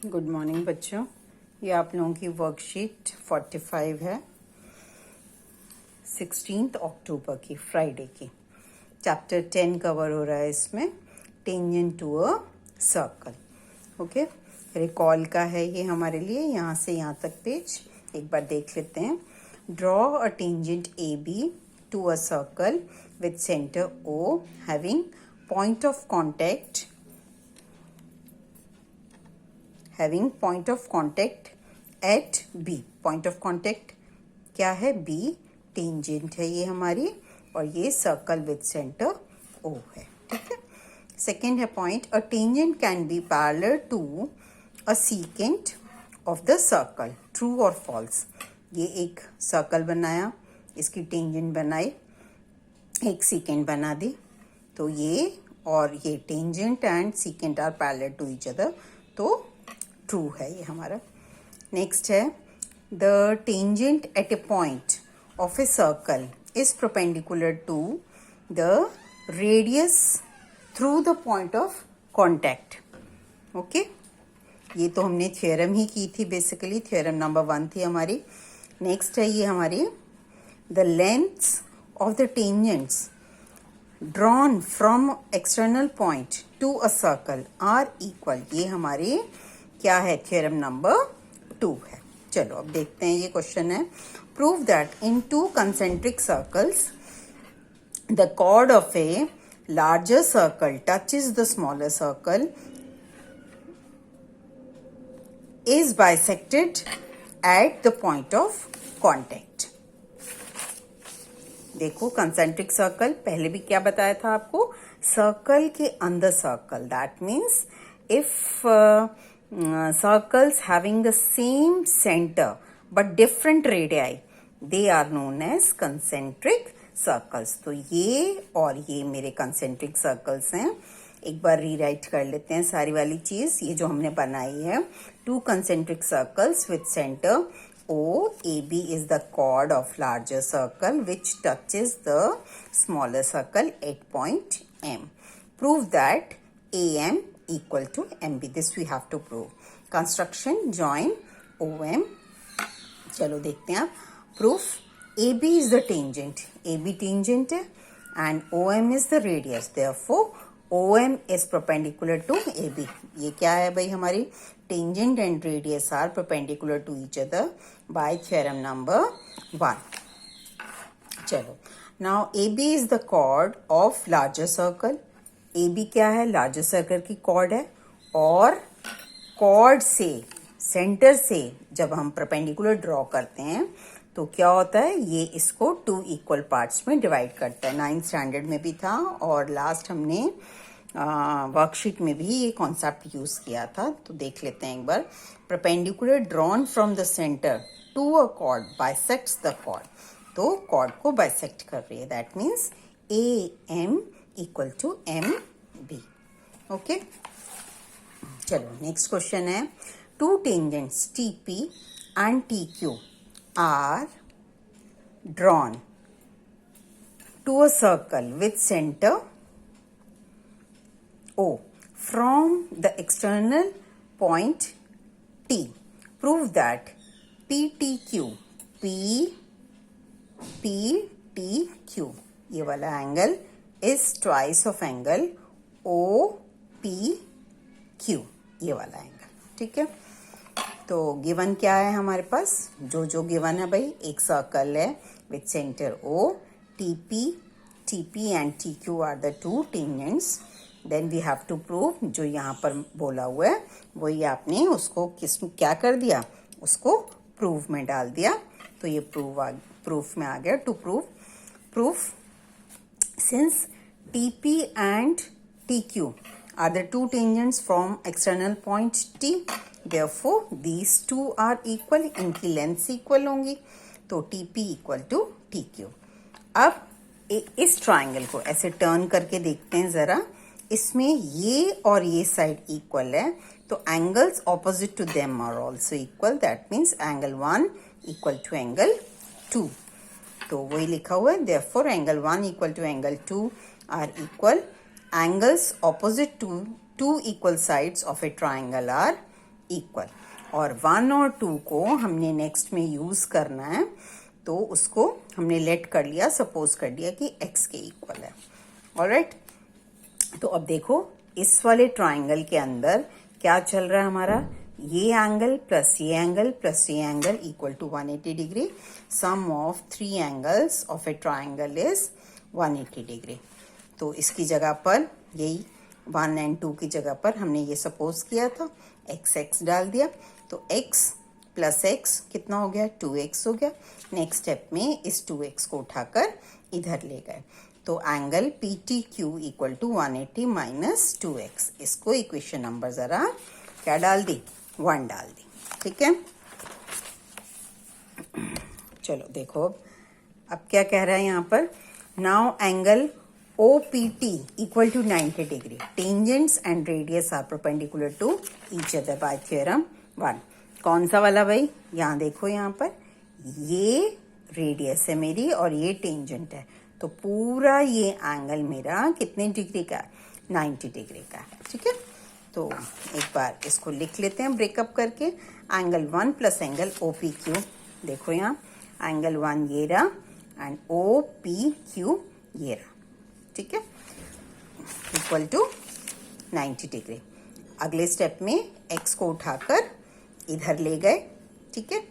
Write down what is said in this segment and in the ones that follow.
Good morning बच्चों, ये आप लोगों की वर्कशीट 45 है। 16 अक्टूबर की, फ्राइडे की। चैप्टर 10 कवर हो रहा है इसमें, tangent to a circle. Okay, recall का है ये हमारे लिए, यहाँ से यहाँ तक पेज एक बार देख लेते हैं। Draw a tangent A B to a circle with centre O having point of contact at B। Point of contact क्या है? B। टेंजेंट है ये हमारी, और ये सर्कल विथ सेंटर O है। ठीक है। सेकेंड है point, a tangent can be parallel to a secant of the circle, true और फॉल्स। ये एक सर्कल बनाया, इसकी टेंजेंट बनाई, एक सीकेंट बना दी, तो ये और ये tangent and secant are parallel to each other, तो ट्रू है ये हमारा। नेक्स्ट है, the tangent at a point of a circle is perpendicular to the radius through the point of contact. Okay, ये तो हमने थ्योरम ही की थी, बेसिकली थ्योरम नंबर 1 थी हमारी। नेक्स्ट है ये हमारी, the lengths of the tangents drawn from external point to a circle are equal. ये हमारी क्या है? थ्योरम नंबर 2 है। चलो अब देखते हैं, ये क्वेश्चन है, prove that in two concentric circles the chord of a larger circle touches the smaller circle is bisected at the point of contact। देखो, कंसेंट्रिक सर्कल पहले भी क्या बताया था आपको? सर्कल के अंदर circle, that means if circles having the same center but different radii, they are known as concentric circles। तो ये और ये मेरे concentric circles हैं। एक बार रीराइट कर लेते हैं सारी वाली चीज, ये जो हमने बनाई है। Two concentric circles with center O, AB is the chord of larger circle which touches the smaller circle at point M। Prove that AM equal to MB, this we have to prove। Construction, join OM। चलो देखते हैं आप proof। AB is the tangent, AB tangent है, and OM is the radius, therefore OM is perpendicular to AB। ये क्या है भाई? हमारी tangent and radius are perpendicular to each other by theorem number 1। चलो, now AB is the chord of larger circle। AB क्या है? Larger circle की cord है, और कॉर्ड से, सेंटर से जब हम परपेंडिकुलर ड्रॉ करते हैं तो क्या होता है? ये इसको 2 इक्वल पार्ट्स में डिवाइड करता है। 9th स्टैंडर्ड में भी था, और लास्ट हमने वर्कशीट में भी ये कॉन्सेप्ट यूज किया था। तो देख लेते हैं एक बार। Perpendicular drawn from the centre to a chord bisects the chord, तो कॉर्ड को बाइसेक्ट कर रही है, that means AM equal to MB। Okay, चलो नेक्स्ट क्वेश्चन है, two tangents TP and TQ are drawn to a circle with center O from the external point T। Prove that PTQ, PTQ ये वाला angle is twice of angle OPQ, ये वाला angle. ठीक है, तो given क्या है हमारे पास? जो गिवन है भाई, एक सर्कल है with centre O, TP and TQ are the two tangents। then we have to prove, जो यहाँ पर बोला हुआ है वही आपने उसको क्या कर दिया? उसको प्रूफ में डाल दिया, तो ये प्रूफ में आ गया। To proof since TP and TQ are the two tangents from external point T, therefore these two are equal, इनकी लेंथ इक्वल होंगी, तो TP equal to TQ। अब इस ट्राइंगल को ऐसे टर्न करके देखते हैं जरा, इसमें ये और ये साइड इक्वल है, तो angles opposite to them are also equal, that means angle 1 equal to angle 2, तो वही लिखा हुआ है। therefore angle 1 equal to angle 2 are equal. Angles opposite to two equal sides of a triangle are equal, और 1 और 2 को हमने next में यूज करना है, तो उसको हमने लेट कर लिया, सपोज कर दिया कि x के इक्वल है। ऑलराइट, तो अब देखो इस वाले ट्राइंगल के अंदर क्या चल रहा है हमारा, ये एंगल प्लस ये एंगल प्लस ये angle equal to 180 degree. Sum of 3 angles of a triangle is 180 degree. तो इसकी जगह पर यही 1 एंड 2 की जगह पर हमने ये सपोज किया था, x डाल दिया, तो x प्लस x कितना हो गया, 2x हो गया। नेक्स्ट स्टेप में इस 2x को उठाकर इधर ले गए, तो angle PTQ equal to 180 minus 2x। इसको इक्वेशन नंबर जरा क्या डाल दी, 1 डाल दी। ठीक है, चलो देखो अब क्या कह रहा है यहाँ पर, now angle OPT equal to 90 degree, tangents and radius are perpendicular to each other by theorem 1। कौन सा वाला भाई, यहाँ देखो, यहाँ पर ये रेडियस है मेरी और ये टेंजेंट है, तो पूरा ये एंगल मेरा कितने डिग्री का, 90 डिग्री का है। ठीक है, तो एक बार इसको लिख लेते हैं ब्रेकअप करके, एंगल 1 प्लस एंगल OPQ। देखो यहाँ एंगल 1 ये रहा एंड OPQ ये रहा। ठीक है, इक्वल टू 90 डिग्री। अगले स्टेप में x को उठाकर इधर ले गए। ठीक है,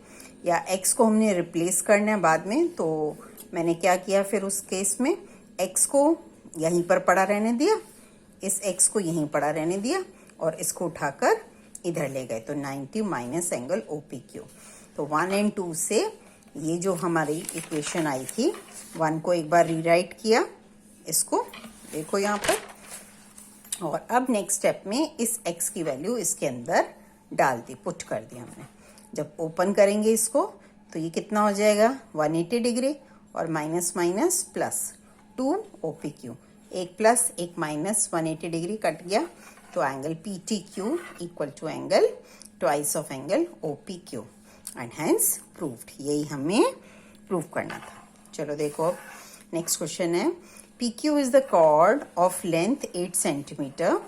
या x को हमने रिप्लेस करना है बाद में, तो मैंने क्या किया फिर उस केस में, x को यहीं पर पड़ा रहने दिया, इस x को यहीं पड़ा रहने दिया और इसको उठाकर इधर ले गए, तो 90 माइनस एंगल OPQ। तो 1 एंड 2 से ये जो हमारी इक्वेशन आई थी, 1 को एक बार रीराइट किया, इसको देखो यहाँ पर, और अब नेक्स्ट स्टेप में इस x की वैल्यू इसके अंदर डाल दी, पुट कर दी हमने। जब ओपन करेंगे इसको तो ये कितना हो जाएगा, 180 डिग्री और माइनस माइनस प्लस 2 OPQ, एक प्लस एक माइनस 180 डिग्री कट गया, तो angle PTQ equal to angle twice of angle OPQ and hence proved. यही हमें प्रूव करना था। चलो देखो अब नेक्स्ट क्वेश्चन है, PQ is the chord of length 8 centimeter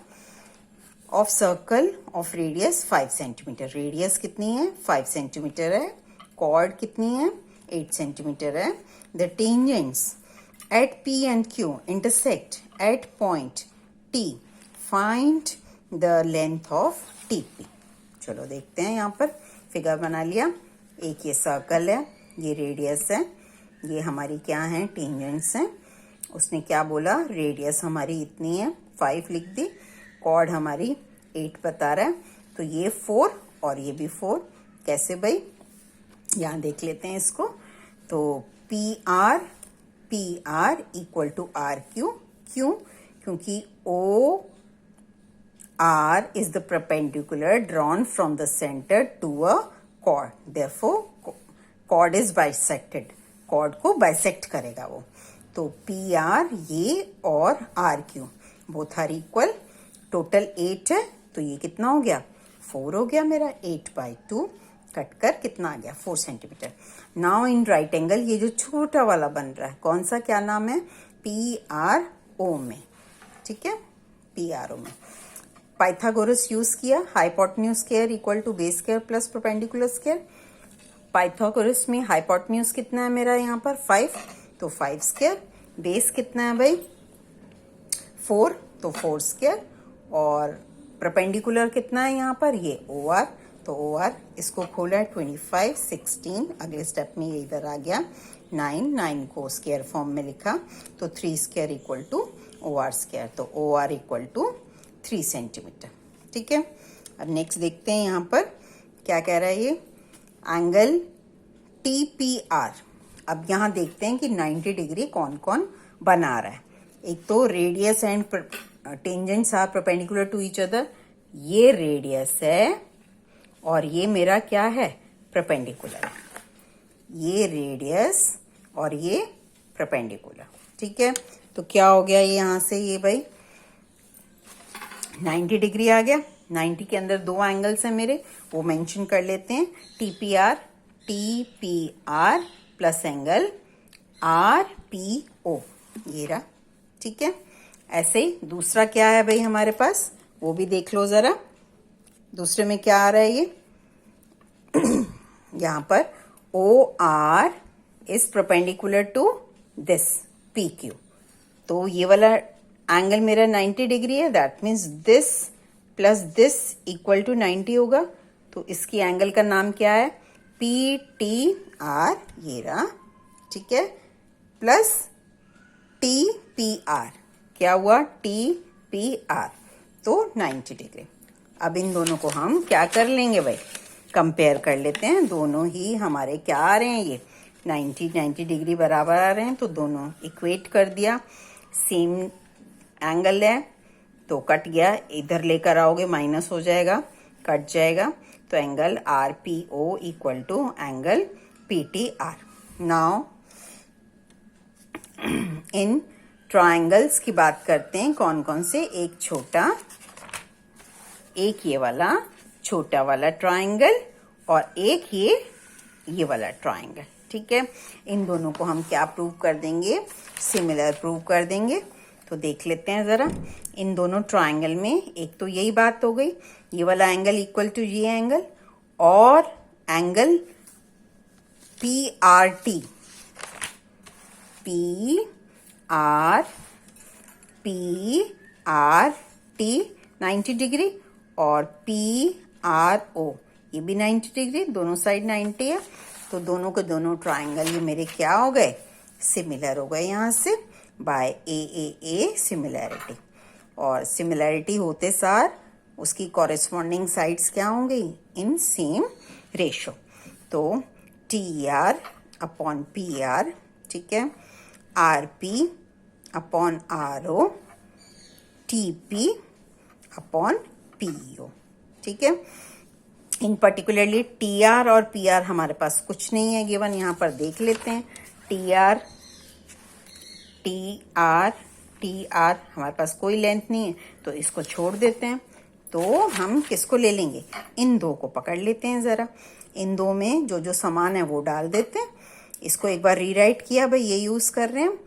of circle of radius 5 centimeter। Radius कितनी है, 5 सेंटीमीटर है, chord कितनी है, 8 सेंटीमीटर है। The tangents at P and Q intersect at point T, find the length of TP। चलो देखते हैं, यहाँ पर फिगर बना लिया, एक ये सर्कल है, ये रेडियस है, ये हमारी क्या है, टेंजेंट्स हैं। उसने क्या बोला, रेडियस हमारी इतनी है, 5 लिख दी, कॉर्ड हमारी 8 बता रहा है, तो ये 4 और ये भी 4। कैसे भाई, यहाँ देख लेते हैं इसको, तो PR इक्वल टू RQ। क्यों, क्योंकि OR is the perpendicular drawn from the center to a chord, therefore chord is bisected, chord को bisect करेगा वो। तो PR ये और RQ both are equal, total 8 है, तो ये कितना हो गया, 4 हो गया मेरा, 8/2 कट कर कितना आ गया, 4 centimetre. Now in right angle ये जो छोटा वाला बन रहा है, कौन सा, क्या नाम है, PRO में। ठीक है, PRO में पाइथागोरस यूज किया, hypotenuse square equal to base square plus perpendicular square. Pythagoras में हाइपोटेन्यूज कितना है मेरा यहाँ पर, 5, तो 5 स्क्वायर, बेस कितना है भाई, 4, तो 4 स्क्वायर, और परपेंडिकुलर कितना है यहाँ पर, ये OR, तो OR इसको खोला है 25, 16, अगले स्टेप में ये इधर आ गया 9 को स्क्वायर फॉर्म में लिखा, तो 3 square equal to OR square, तो OR इक्वल टू 3 सेंटीमीटर। ठीक है, अब नेक्स्ट देखते हैं यहाँ पर क्या कह रहा है ये, एंगल TPR। अब यहाँ देखते हैं कि 90 डिग्री कौन कौन बना रहा है। एक तो radius and tangents are perpendicular to each other, ये रेडियस है और ये मेरा क्या है, परपेंडिकुलर, ये रेडियस और ये परपेंडिकुलर। ठीक है, तो क्या हो गया ये यहाँ से, ये भाई 90 डिग्री आ गया। 90 के अंदर 2 एंगल्स हैं मेरे, वो मेंशन कर लेते हैं, TPR प्लस एंगल RPO, ये रहा। ठीक है, ऐसे ही दूसरा क्या है भाई हमारे पास, वो भी देख लो जरा, दूसरे में क्या आ रहा है ये यहाँ पर OR is perpendicular to this PQ। तो ये वाला एंगल मेरा 90 डिग्री है, that means this plus this equal to 90 होगा। तो इसकी एंगल का नाम क्या है? PTR, ये रहा, ठीक है, प्लस TPR। क्या हुआ? TPR, तो 90 डिग्री। अब इन दोनों को हम क्या कर लेंगे भाई? कंपेयर कर लेते हैं। दोनों ही हमारे क्या आ रहे हैं? ये 90 डिग्री बराबर आ रहे हैं, तो दोनों इक्वेट कर दिया। सेम एंगल है तो कट गया, इधर लेकर आओगे माइनस हो जाएगा, कट जाएगा। तो angle RPO equal to angle PTR। Now in triangles की बात करते हैं। कौन कौन से? एक छोटा, एक ये वाला छोटा वाला ट्रायंगल, और एक ये वाला ट्रायंगल, ठीक है। इन दोनों को हम क्या प्रूव कर देंगे? सिमिलर प्रूव कर देंगे। तो देख लेते हैं जरा। इन दोनों ट्रायंगल में एक तो यही बात हो गई, ये वाला एंगल इक्वल टू ये एंगल, और एंगल PRT, PRT 90 डिग्री, और PRO ये भी 90 डिग्री, दोनों साइड 90 है। तो दोनों के दोनों ट्रायंगल ये मेरे क्या हो गए? सिमिलर हो गए यहाँ से, बाय AAA सिमिलैरिटी। और सिमिलैरिटी होते सार उसकी कॉरेस्पॉन्डिंग साइड्स क्या होंगी? In same ratio. तो TR अपॉन PR, ठीक है, RP upon RO, TP upon PO, ठीक है। इन पर्टिकुलरली TR और PR हमारे पास कुछ नहीं है गिवन, यहाँ पर देख लेते हैं। TR हमारे पास कोई लेंथ नहीं है, तो इसको छोड़ देते हैं। तो हम किसको ले लेंगे? इन दो को पकड़ लेते हैं जरा। इन दो में जो जो समान है वो डाल देते हैं। इसको एक बार रीराइट किया भाई, ये यूज कर रहे हैं।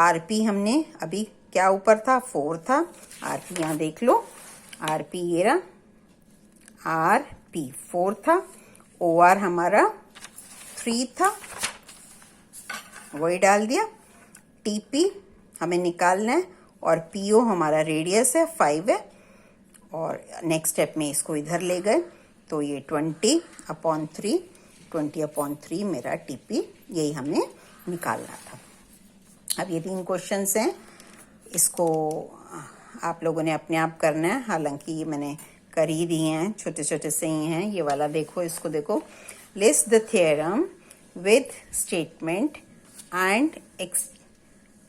RP हमने अभी क्या ऊपर था? 4 था। RP यहाँ देख लो, RP ये रहा, RP 4 था। OR हमारा 3 था, वही डाल दिया। TP हमें निकालना है, और PO हमारा रेडियस है 5 है। और नेक्स्ट स्टेप में इसको इधर ले गए, तो ये 20/3 मेरा TP, यही हमें निकालना था। अब ये 3 क्वेश्चंस हैं, इसको आप लोगों ने अपने आप करना है, हालांकि ये मैंने कर ही दिए हैं, छोटे छोटे से ही हैं। ये वाला देखो, इसको देखो। List the theorem with statement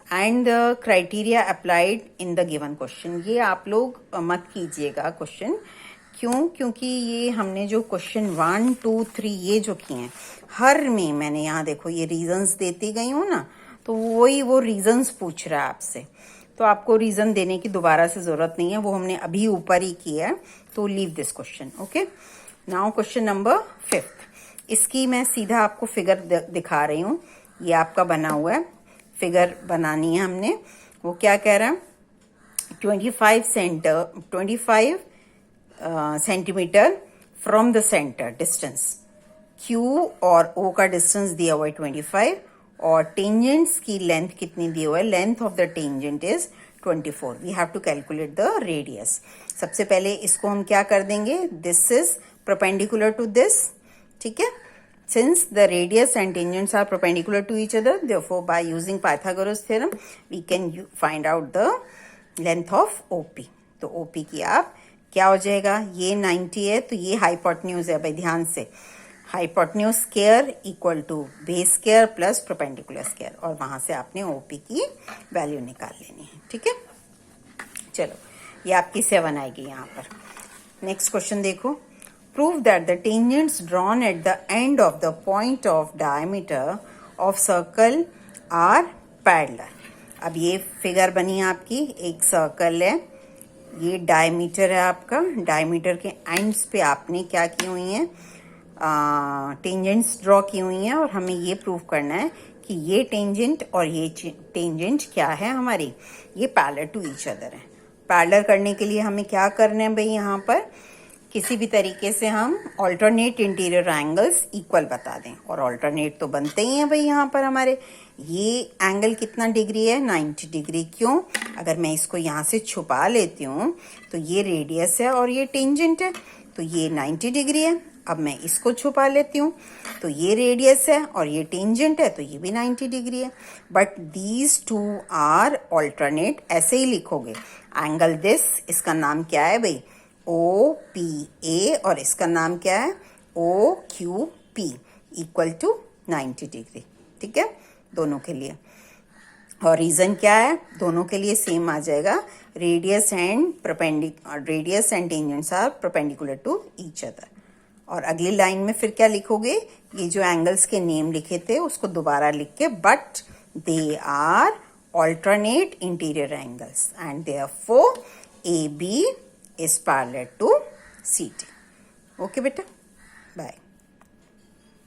and the criteria applied in the given question. ये आप लोग मत कीजिएगा क्वेश्चन, क्यों? क्योंकि ये हमने जो क्वेश्चन 1, 2, 3 ये जो किए हैं, हर में मैंने यहाँ देखो ये रीजंस देती गई हूँ ना, तो वही वो रीजंस पूछ रहा है आपसे। तो आपको रीजन देने की दोबारा से जरूरत नहीं है, वो हमने अभी ऊपर ही किया है। तो leave this question, okay. Now question number 5। इसकी मैं सीधा आपको फिगर दिखा रही हूँ। ये आपका बना हुआ है, फिगर बनानी है हमने। वो क्या कह रहा है? 25 centimetre from the centre distance Q और O का डिस्टेंस दिया हुआ है 25, और टेंजेंट्स की लेंथ कितनी दी हुआ है? Length of the tangent is 24। We have to calculate the radius. सबसे पहले इसको हम क्या कर देंगे? This is perpendicular to this, ठीक है। Since the radius and tangents are perpendicular to each other, therefore by using Pythagoras theorem, we can find out the length of OP. तो OP की आप क्या हो जाएगा? ये 90 है, तो ये हाइपोटेन्यूज है भाई, ध्यान से। Hypotenuse square equal to base square plus perpendicular square, और वहां से आपने OP की वैल्यू निकाल लेनी है, ठीक है। चलो, ये आपकी 7 आएगी यहाँ पर। नेक्स्ट क्वेश्चन देखो। Prove that the tangents drawn at the end of the point of diameter of circle are parallel. अब ये फिगर बनी आपकी, एक सर्कल है, ये डायमीटर है आपका। डायमीटर के एंड्स पे आपने क्या की हुई है? टेंजेंट्स ड्रॉ की हुई हैं, और हमें ये प्रूव करना है कि ये टेंजेंट और ये टेंजेंट क्या है हमारी? ये पैरेलल टू ईच अदर है। पैरेलल करने के लिए हमें क्या करना है भाई? यहाँ पर किसी भी तरीके से हम ऑल्टरनेट इंटीरियर एंगल्स इक्वल बता दें, और ऑल्टरनेट तो बनते ही हैं भाई। यहाँ पर हमारे ये एंगल कितना डिग्री है, 90 डिग्री। क्यों? अगर मैं इसको यहाँ से छुपा लेती हूँ तो ये रेडियस है और ये टेंजेंट है, तो ये 90 डिग्री है। अब मैं इसको छुपा लेती हूँ तो ये रेडियस है और ये टेंजेंट है, तो ये भी 90 डिग्री है। But these two are alternate, ऐसे ही लिखोगे। एंगल दिस, इसका नाम क्या है भाई, ओ पी ए, और इसका नाम क्या है, O Q P, equal to 90 degree. ठीक है, दोनों के लिए। और रीजन क्या है, दोनों के लिए सेम आ जाएगा, radius and tangents are perpendicular to each other. और अगली लाइन में फिर क्या लिखोगे, ये जो एंगल्स के नेम लिखे थे उसको दोबारा लिख के, but they are alternate interior angles and therefore AB is parallel to CT. Okay beta, bye.